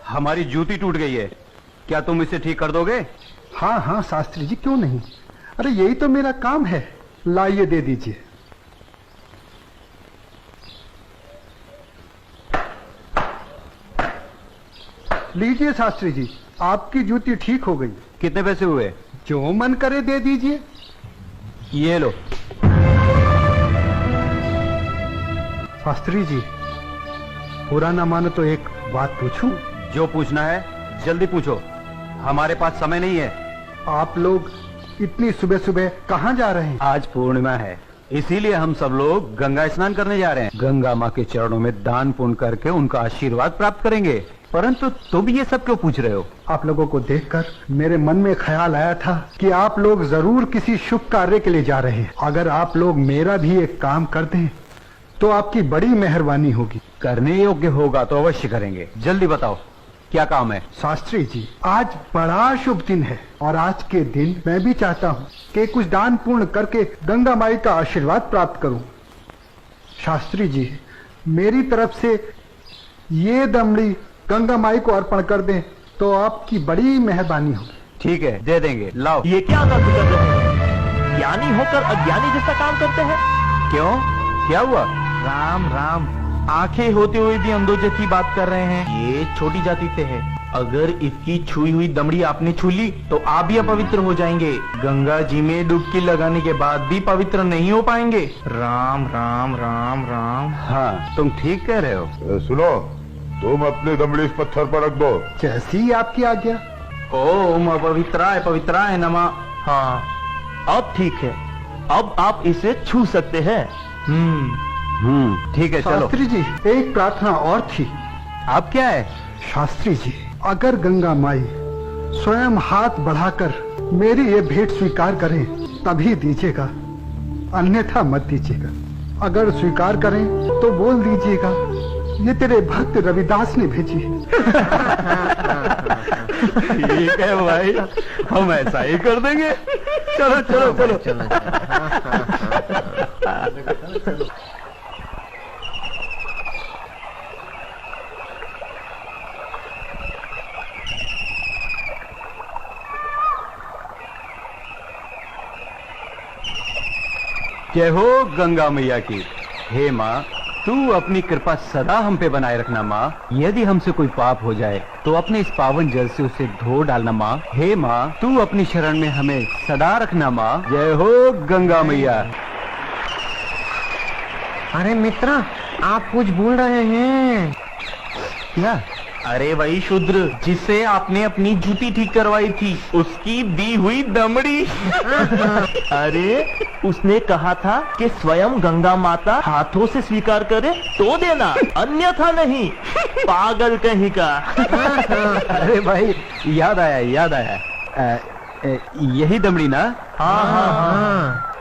हमारी जूती टूट गई है, क्या तुम इसे ठीक कर दोगे? हाँ हाँ शास्त्री जी, क्यों नहीं। अरे यही तो मेरा काम है। लाइए दे दीजिए। लीजिए शास्त्री जी, आपकी जूती ठीक हो गई। कितने पैसे हुए? जो मन करे दे दीजिए। ये लो। शास्त्री जी, पूरा ना मानो तो एक बात पूछूं? जो पूछना है जल्दी पूछो, हमारे पास समय नहीं है। आप लोग इतनी सुबह सुबह कहाँ जा रहे हैं? आज पूर्णिमा है, इसीलिए हम सब लोग गंगा स्नान करने जा रहे हैं। गंगा माँ के चरणों में दान पुण्य करके उनका आशीर्वाद प्राप्त करेंगे। परंतु तुम ये सब क्यों पूछ रहे हो? आप लोगों को देखकर मेरे मन में ख्याल आया था कि आप लोग जरूर किसी शुभ कार्य के लिए जा रहे हैं। अगर आप लोग मेरा भी एक काम कर दें तो आपकी बड़ी मेहरबानी होगी। करने योग्य होगा तो अवश्य करेंगे। जल्दी बताओ क्या काम है? शास्त्री जी, आज बड़ा शुभ दिन है और आज के दिन मैं भी चाहता हूँ कि कुछ दान पूर्ण करके गंगा माई का आशीर्वाद प्राप्त करूँ। शास्त्री जी, मेरी तरफ से ये दमड़ी गंगा माई को अर्पण कर दें तो आपकी बड़ी मेहरबानी होगी। ठीक है, दे देंगे। लाओ। ये क्या आदत कर रहे हैं? ज्ञानी होकर अज्ञानी जैसा काम करते हैं। क्यों, क्या हुआ? राम राम, आंखें होते हुए भी अंधों जैसी बात कर रहे हैं। ये छोटी जाति से है। अगर इसकी छुई हुई दमड़ी आपने छू ली तो आप भी अपवित्र हो जाएंगे। गंगा जी में डुबकी लगाने के बाद भी पवित्र नहीं हो पाएंगे। राम राम राम राम। हाँ, तुम ठीक कह रहे हो। सुनो, तुम अपनी दमड़ी इस पत्थर पर रख दो। जैसी आपकी आज्ञा। ओम अपवित्राय पवित्राय नमः। हाँ, अब ठीक है, अब आप इसे छू सकते हैं। ठीक है, चलो। शास्त्री जी, एक प्रार्थना और थी। आप क्या है? शास्त्री जी, अगर गंगा माई स्वयं हाथ बढ़ाकर मेरी ये भेंट स्वीकार करें तभी दीजिएगा, अन्यथा मत दीजिएगा। अगर स्वीकार करें तो बोल दीजिएगा ये तेरे भक्त रविदास ने भेजी है। ठीक है भाई, हम ऐसा ही कर देंगे। चलो चलो चलो, चलो। जय हो गंगा मैया की। हे माँ, तू अपनी कृपा सदा हम पे बनाए रखना माँ। यदि हमसे कोई पाप हो जाए तो अपने इस पावन जल से उसे धो डालना माँ। हे माँ, तू अपनी शरण में हमें सदा रखना माँ। जय हो गंगा मैया। अरे मित्रा, आप कुछ भूल रहे हैं। क्या? अरे वही शूद्र जिससे आपने अपनी जूती ठीक करवाई थी, उसकी दी हुई दमड़ी। अरे उसने कहा था कि स्वयं गंगा माता हाथों से स्वीकार करे तो देना, अन्यथा नहीं। पागल कहीं का। अरे भाई, याद आया याद आया। यही दमड़ी ना? हाँ हाँ हाँ।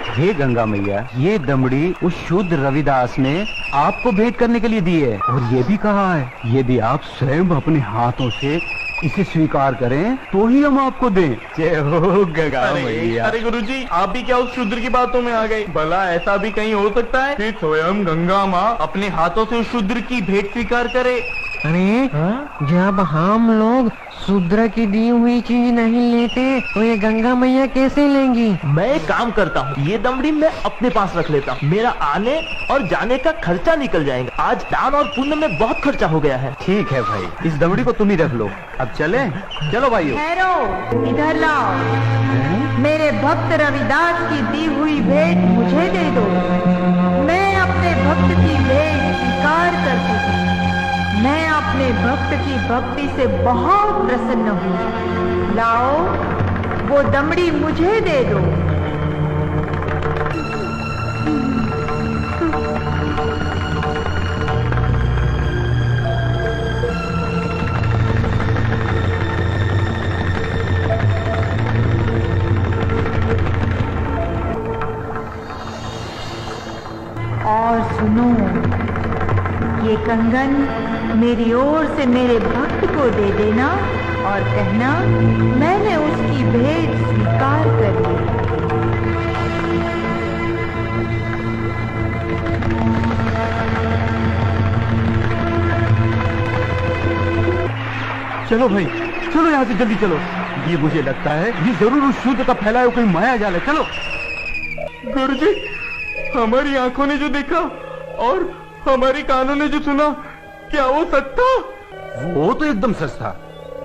हे गंगा मैया, ये दमड़ी उस शुद्ध रविदास ने आपको भेंट करने के लिए दी है और ये भी कहा है यदि आप स्वयं अपने हाथों से इसे स्वीकार करें तो ही हम आपको दें। जय हो गंगा मैया। अरे गुरुजी, आप भी क्या उस शूद्र की बातों में आ गए? भला ऐसा भी कहीं हो सकता है कि स्वयं गंगा माँ अपने हाथों से उस शूद्र की भेंट स्वीकार करे? अरे जब हम लोग शूद्र की दी हुई चीज नहीं लेते तो ये गंगा मैया कैसे लेंगी? मैं एक काम करता हूँ, ये दमड़ी मैं अपने पास रख लेता हूँ। मेरा आने और जाने का खर्चा निकल जाएगा। आज दान और पुण्य में बहुत खर्चा हो गया है। ठीक है भाई, इस दमड़ी को तुम ही रख लो। अब चले? चलो भाइयों। ठहरो, इधर लाओ। मेरे भक्त रविदास की दी हुई भेंट मुझे दे दो। मैं अपने भक्त की भेंट स्वीकार करती हूँ। मैं अपने भक्त की भक्ति से बहुत प्रसन्न हूँ। लाओ, वो दमड़ी मुझे दे दो। और सुनो, ये कंगन मेरी ओर से मेरे भक्त को दे देना और कहना मैंने उसकी भेंट स्वीकार कर ली। चलो भाई, चलो यहाँ से जल्दी चलो। ये मुझे लगता है ये जरूर उस शूद्र का फैलाया कोई माया जाल है। चलो। गुरुजी, हमारी आंखों ने जो देखा और हमारे कानों ने जो सुना, क्या वो सच था? वो तो एकदम सच था,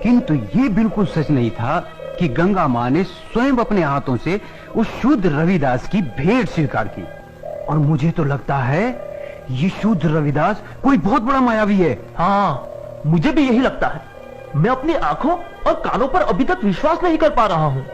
किंतु ये बिल्कुल सच नहीं था कि गंगा माँ ने स्वयं अपने हाथों से उस शूद्र रविदास की भेंट स्वीकार की। और मुझे तो लगता है ये शूद्र रविदास कोई बहुत बड़ा मायावी है। हाँ, मुझे भी यही लगता है। मैं अपनी आंखों और कानों पर अभी तक विश्वास नहीं कर पा रहा हूँ।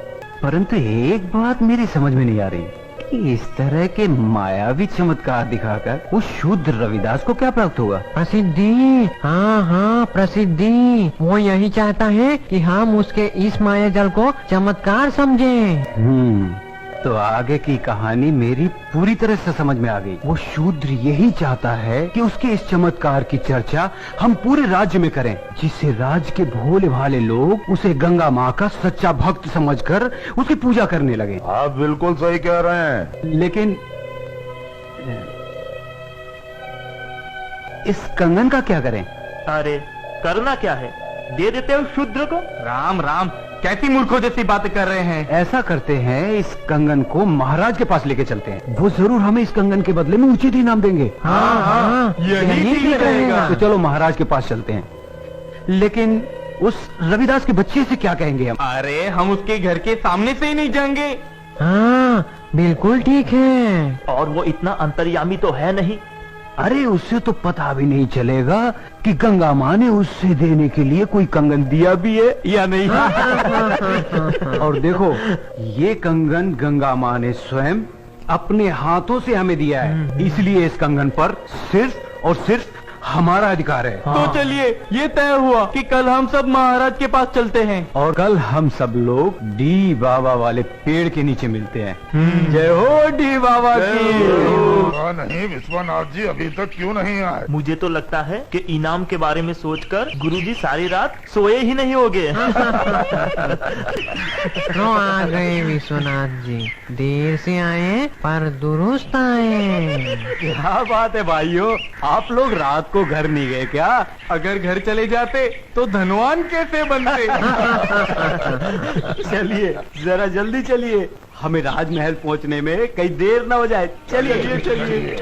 परंतु एक बात मेरी समझ में नहीं आ रही कि इस तरह के मायावी चमत्कार दिखाकर उस शूद्र रविदास को क्या प्राप्त होगा? प्रसिद्धि। हाँ हाँ, प्रसिद्धि। वो यही चाहता है कि हम उसके इस माया जल को चमत्कार समझें। तो आगे की कहानी मेरी पूरी तरह से समझ में आ गई। वो शूद्र यही चाहता है कि उसके इस चमत्कार की चर्चा हम पूरे राज्य में करें, जिससे राज्य के भोले भाले लोग उसे गंगा माँ का सच्चा भक्त समझकर उसकी पूजा करने लगे। आप बिल्कुल सही कह रहे हैं। लेकिन इस कंगन का क्या करें? अरे करना क्या है, दे देते हो शूद्र को। राम राम, कैसी मूर्खों जैसी बातें कर रहे हैं। ऐसा करते हैं, इस कंगन को महाराज के पास लेके चलते हैं। वो जरूर हमें इस कंगन के बदले में उचित इनाम देंगे। हाँ, यही ठीक रहेगा। तो चलो महाराज के पास चलते हैं। लेकिन उस रविदास के बच्चे से क्या कहेंगे हम? अरे हम उसके घर के सामने से ही नहीं जाएंगे। हाँ, बिल्कुल ठीक है। और वो इतना अंतर्यामी तो है नहीं। अरे उससे तो पता भी नहीं चलेगा कि गंगा माँ ने उससे देने के लिए कोई कंगन दिया भी है या नहीं। और देखो, ये कंगन गंगा माँ ने स्वयं अपने हाथों से हमें दिया है, इसलिए इस कंगन पर सिर्फ और सिर्फ हमारा अधिकार है। तो चलिए, ये तय हुआ कि कल हम सब महाराज के पास चलते हैं। और कल हम सब लोग डी बाबा वाले पेड़ के नीचे मिलते हैं। जय हो डी बाबा की। नहीं विश्वनाथ जी अभी तक क्यों नहीं आए? मुझे तो लगता है कि इनाम के बारे में सोचकर गुरुजी सारी रात सोए ही नहीं होंगे। तो आ गए विश्वनाथ जी, देर से आए पर दुरुस्त आए। क्या बात है भाइयों, आप लोग रात को घर नहीं गए क्या? अगर घर चले जाते तो धनवान कैसे बनते? चलिए जरा जल्दी चलिए, हमें राजमहल पहुंचने में कहीं देर ना हो जाए। चलिए चलिए।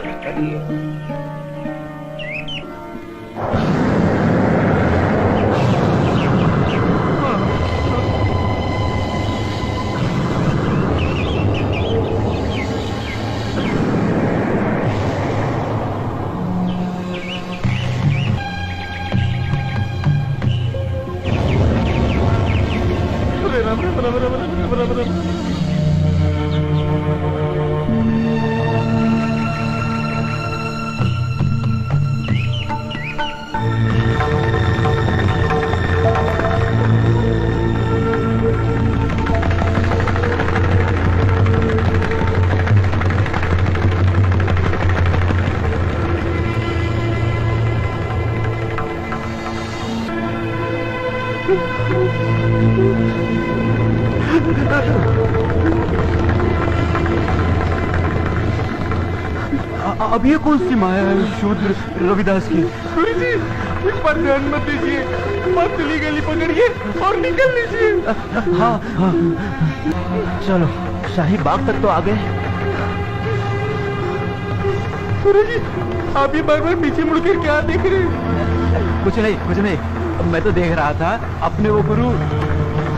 अब ये कौन सी माया है शूद्र रविदास की? गुरुजी, इस पर ध्यान मत दीजिए, पतली गली पकड़िए और निकल लीजिए। हाँ हाँ, चलो, शाही बाग तक तो आ गए। गुरुजी, आप ये बार बार पीछे मुड़कर क्या देख रहे हैं? कुछ नहीं, मैं तो देख रहा था अपने वो गुरु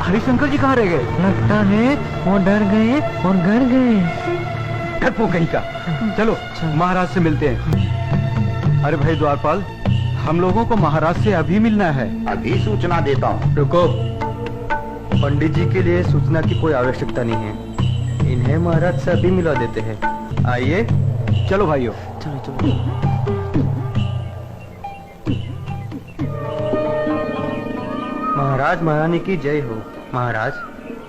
हरिशंकर जी कहाँ रह गए? लगता है वो डर गए और घर गए। डरपोक कहीं का। चलो महाराज से मिलते हैं। अरे भाई द्वारपाल, हम लोगों को महाराज से अभी मिलना है। अभी सूचना देता हूँ। रुको, पंडित जी के लिए सूचना की कोई आवश्यकता नहीं है, इन्हें महाराज से अभी मिला देते हैं। आइए, चलो भाइयों। चलो चलो। महाराज महारानी की जय हो। महाराज,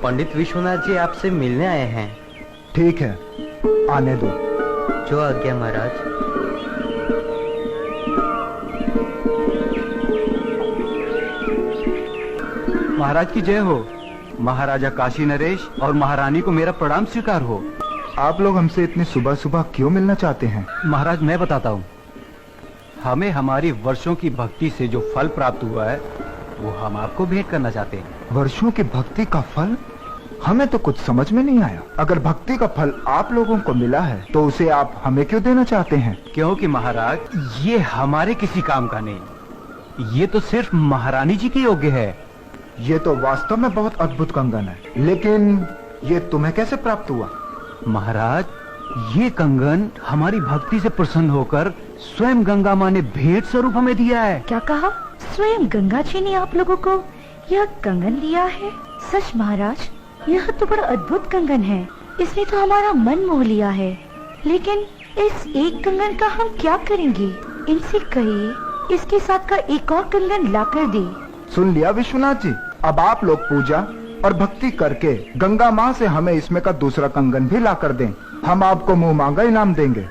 पंडित विश्वनाथ जी आपसे मिलने आए हैं। ठीक है, आने दो। जो आज्ञा महाराज। महाराज की जय हो। महाराजा काशी नरेश और महारानी को मेरा प्रणाम स्वीकार हो। आप लोग हमसे इतनी सुबह सुबह क्यों मिलना चाहते हैं? महाराज मैं बताता हूँ, हमें हमारी वर्षों की भक्ति से जो फल प्राप्त हुआ है वो हम आपको भेंट करना चाहते हैं। वर्षों की भक्ति का फल? हमें तो कुछ समझ में नहीं आया। अगर भक्ति का फल आप लोगों को मिला है तो उसे आप हमें क्यों देना चाहते हैं? क्योंकि महाराज ये हमारे किसी काम का नहीं, ये तो सिर्फ महारानी जी के योग्य है। ये तो वास्तव में बहुत अद्भुत कंगन है, लेकिन ये तुम्हें कैसे प्राप्त हुआ? महाराज ये कंगन हमारी भक्ति से प्रसन्न होकर स्वयं गंगा माँ ने भेंट स्वरूप हमें दिया है। क्या कहा? स्वयं गंगा जी ने आप लोगों को यह कंगन दिया है? सच महाराज, यह तो बड़ा अद्भुत कंगन है। इसने तो हमारा मन मोह लिया है। लेकिन इस एक कंगन का हम क्या करेंगे? इनसे कहिए इसके साथ का एक और कंगन लाकर दे। सुन लिया विश्वनाथ जी, अब आप लोग पूजा और भक्ति करके गंगा माँ से हमें इसमें का दूसरा कंगन भी ला कर दें। हम आपको मुंह मांगा इनाम देंगे।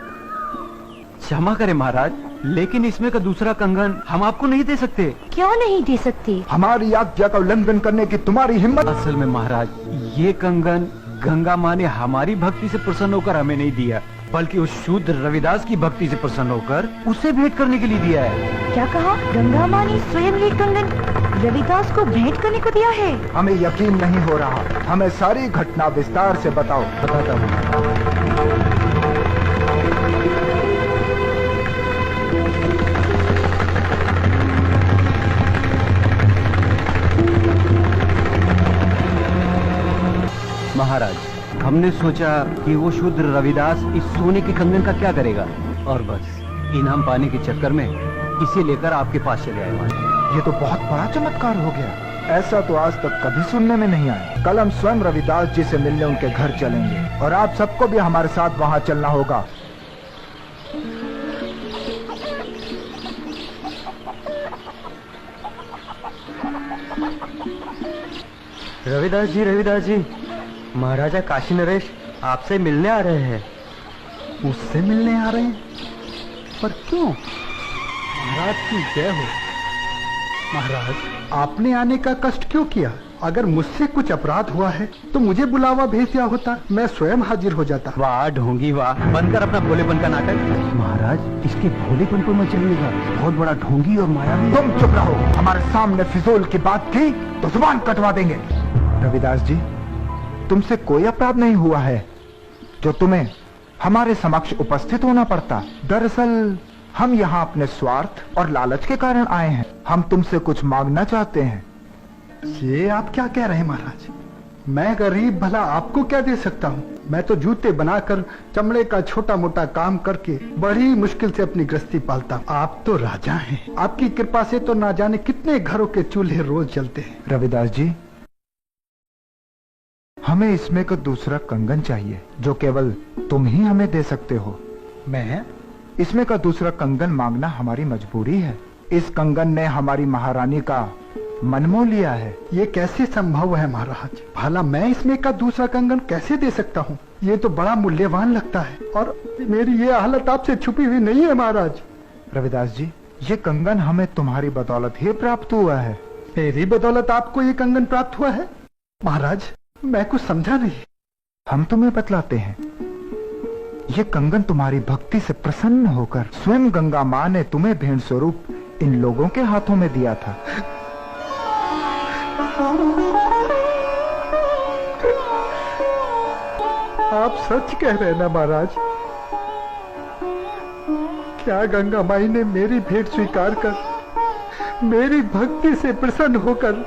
क्षमा करें महाराज, लेकिन इसमें का दूसरा कंगन हम आपको नहीं दे सकते। क्यों नहीं दे सकते? हमारी आज्ञा का उल्लंघन करने की तुम्हारी हिम्मत? असल में महाराज ये कंगन गंगा माँ ने हमारी भक्ति से प्रसन्न होकर हमें नहीं दिया, बल्कि उस शूद्र रविदास की भक्ति से प्रसन्न होकर उसे भेंट करने के लिए दिया है। क्या कहा? गंगा माँ ने स्वयं ये कंगन रविदास को भेंट करने को दिया है? हमें यकीन नहीं हो रहा। हमें सारी घटना विस्तार से बताओ। बताता हूँ। महाराज हमने सोचा कि वो शूद्र रविदास इस सोने के कंगन का क्या करेगा, और बस इनाम पाने के चक्कर में इसे लेकर आपके पास चले आए महाराज। ये तो बहुत बड़ा चमत्कार हो गया। ऐसा तो आज तक कभी सुनने में नहीं आया। कल हम स्वयं रविदास जी से मिलने उनके घर चलेंगे और आप सबको भी हमारे साथ वहाँ चलना होगा। रविदास जी, महाराजा काशी नरेश आपसे मिलने आ रहे हैं। मुझसे मिलने आ रहे हैं? पर क्यों? महाराज की जय हो। महाराज आपने आने का कष्ट क्यों किया? अगर मुझसे कुछ अपराध हुआ है तो मुझे बुलावा भेज दिया होता, मैं स्वयं हाजिर हो जाता। वाह ढोंगी वाह, बनकर अपना भोलेपन का नाटक। महाराज इसके भोलेपन पर मत चलिएगा, बहुत बड़ा ढोंगी और मायावी। तुम चुप रहो। हमारे सामने फिजूल की बात की तो जुबान कटवा देंगे। रविदास जी, तुमसे कोई अपराध नहीं हुआ है जो तुम्हें हमारे समक्ष उपस्थित होना पड़ता। दरअसल हम यहाँ अपने स्वार्थ और लालच के कारण आए हैं। हम तुमसे कुछ मांगना चाहते हैं। ये आप क्या कह रहे हैं महाराज? मैं गरीब भला आपको क्या दे सकता हूँ? मैं तो जूते बनाकर चमड़े का छोटा मोटा काम करके बड़ी मुश्किल से अपनी गृहस्थी पालता हूँ। आप तो राजा हैं, आपकी कृपा से तो ना जाने कितने घरों के चूल्हे रोज जलते हैं। रविदास जी, हमें इसमें का दूसरा कंगन चाहिए जो केवल तुम ही हमें दे सकते हो। मैं? इसमें का दूसरा कंगन मांगना हमारी मजबूरी है। इस कंगन ने हमारी महारानी का मन मोह लिया है। ये कैसे संभव है महाराज? भला मैं इसमें का दूसरा कंगन कैसे दे सकता हूँ? ये तो बड़ा मूल्यवान लगता है और मेरी ये हालत आपसे छुपी हुई नहीं है महाराज। रविदास जी, ये कंगन हमें तुम्हारी बदौलत ही प्राप्त हुआ है। मेरी बदौलत आपको ये कंगन प्राप्त हुआ है? महाराज मैं कुछ समझा नहीं। हम तुम्हें बतलाते हैं। ये कंगन तुम्हारी भक्ति से प्रसन्न होकर स्वयं गंगा माँ ने तुम्हें भेंट स्वरूप इन लोगों के हाथों में दिया था। आप सच कह रहे हैं ना महाराज? क्या गंगा माई ने मेरी भेंट स्वीकार कर मेरी भक्ति से प्रसन्न होकर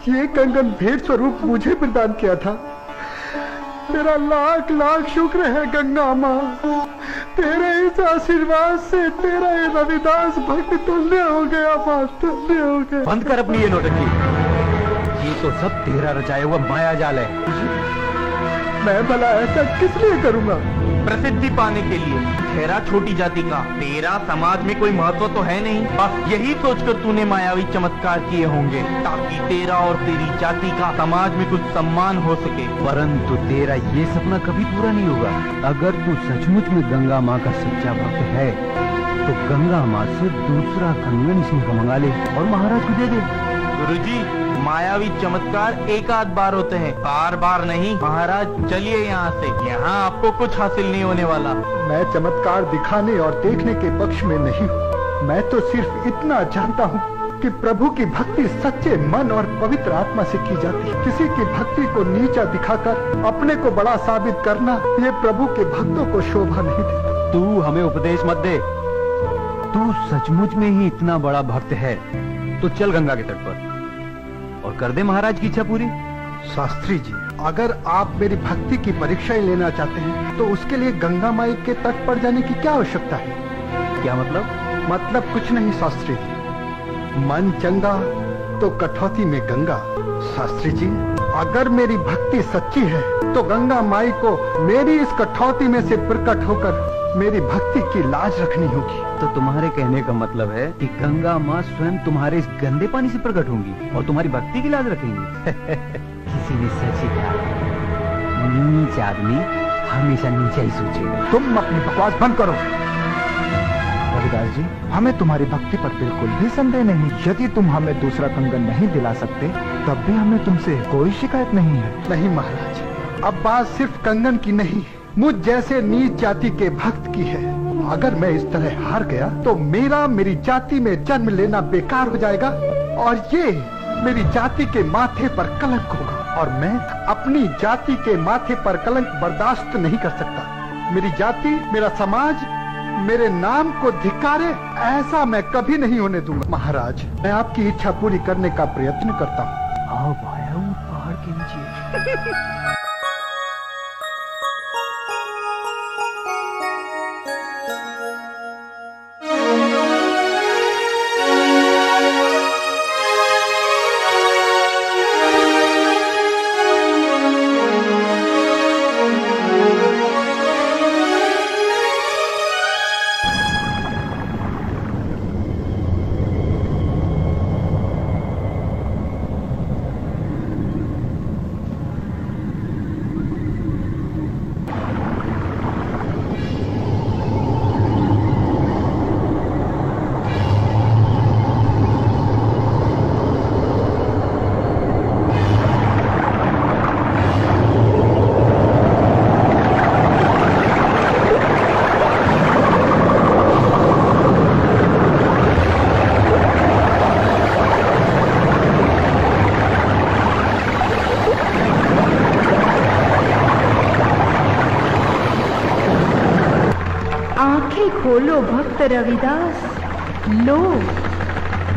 ये कंगन भेंट स्वरूप मुझे प्रदान किया था? तेरा लाख लाख शुक्र है गंगा माँ। तेरे इस आशीर्वाद से तेरा ये रविदास भक्त धन्य हो गया माँ, धन्य हो गया। बंद कर अपनी ये नौटंकी। ये तो सब तेरा रचाया हुआ माया जाल है। मैं भला ऐसा किस लिए करूँगा? प्रसिद्धि पाने के लिए। ठहरा छोटी जाति का, तेरा समाज में कोई महत्व तो है नहीं। बस यही सोचकर तूने मायावी चमत्कार किए होंगे ताकि तेरा और तेरी जाति का समाज में कुछ सम्मान हो सके। परंतु तेरा ये सपना कभी पूरा नहीं होगा। अगर तू सचमुच में गंगा माँ का सच्चा भक्त है तो गंगा माँ से दूसरा कंगन इसमें का मंगा ले और महाराज को दे दे। गुरुजी, मायावी चमत्कार एक आध बार होते हैं, बार बार नहीं। महाराज चलिए यहाँ से, यहाँ आपको कुछ हासिल नहीं होने वाला। मैं चमत्कार दिखाने और देखने के पक्ष में नहीं हूँ। मैं तो सिर्फ इतना जानता हूँ कि प्रभु की भक्ति सच्चे मन और पवित्र आत्मा से की जाती है। किसी की भक्ति को नीचा दिखाकर अपने को बड़ा साबित करना, ये प्रभु के भक्तों को शोभा नहीं देता। तू हमें उपदेश मत दे। तू सचमुच में ही इतना बड़ा भक्त है तो चल गंगा के तट पर और कर दे महाराज की इच्छा पूरी। शास्त्री जी, अगर आप मेरी भक्ति की परीक्षा ही लेना चाहते हैं तो उसके लिए गंगा माई के तट पर जाने की क्या आवश्यकता है? क्या मतलब? मतलब कुछ नहीं शास्त्री जी, मन चंगा तो कठौती में गंगा। शास्त्री जी, अगर मेरी भक्ति सच्ची है तो गंगा माई को मेरी इस कठौती में से प्रकट होकर मेरी भक्ति की लाज रखनी होगी। तो तुम्हारे कहने का मतलब है कि गंगा माँ स्वयं तुम्हारे इस गंदे पानी से प्रकट होंगी और तुम्हारी भक्ति की लाज रखेंगी। किसी ने सच ही कहा, नीच आदमी हमेशा नीचा ही सोचेगा। तुम अपनी बकवास बंद करो। रविदास जी, हमें तुम्हारी भक्ति पर बिल्कुल भी संदेह नहीं। यदि तुम हमें दूसरा कंगन नहीं दिला सकते तब भी हमें तुमसे कोई शिकायत नहीं है। नहीं महाराज, अब बात सिर्फ कंगन की नहीं, मुझ जैसे नीच जाति के भक्त की है। अगर मैं इस तरह हार गया तो मेरी जाति में जन्म लेना बेकार हो जाएगा और ये मेरी जाति के माथे पर कलंक होगा और मैं अपनी जाति के माथे पर कलंक बर्दाश्त नहीं कर सकता। मेरी जाति, मेरा समाज मेरे नाम को धिक्कारे, ऐसा मैं कभी नहीं होने दूंगा। महाराज, मैं आपकी इच्छा पूरी करने का प्रयत्न करता हूँ। आओ भाया, वो पहाड़ के नीचे। खोलो भक्त रविदास, लो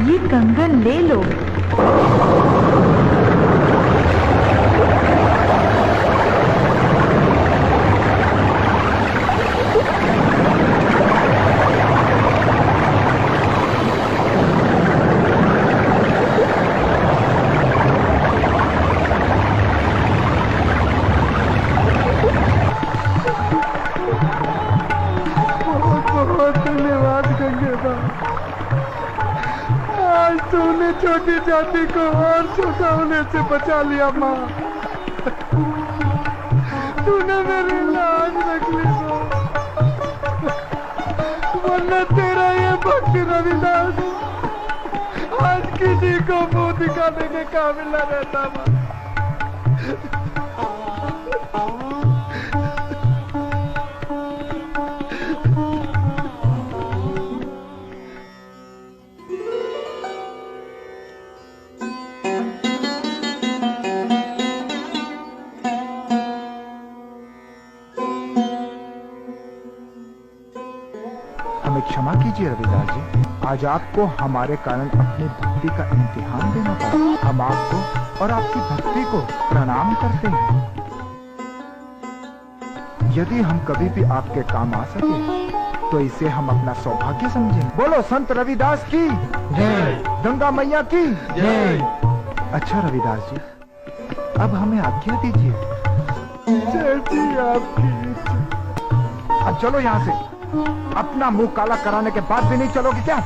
ये कंगन ले लो। तूने छोटी जाति को और छोटा होने से बचा लिया माँ। तूने मेरी लाज रख ली वरना तेरा ये भक्त रविदास आज किसी को मुंह दिखाने के काबिल न रहता माँ। हमें क्षमा कीजिए रविदास जी, आज आपको हमारे कारण अपनी भक्ति का इम्तिहान देना पड़ा। हम आपको और आपकी भक्ति को प्रणाम करते हैं। यदि हम कभी भी आपके काम आ सके तो इसे हम अपना सौभाग्य समझें। बोलो संत रविदास की जय। गंगा मैया की जय। अच्छा रविदास जी, अब हमें आज्ञा दीजिए। जैसी आपकी अब चलो यहाँ से। अपना मुंह काला कराने के बाद भी नहीं चलोगे क्या?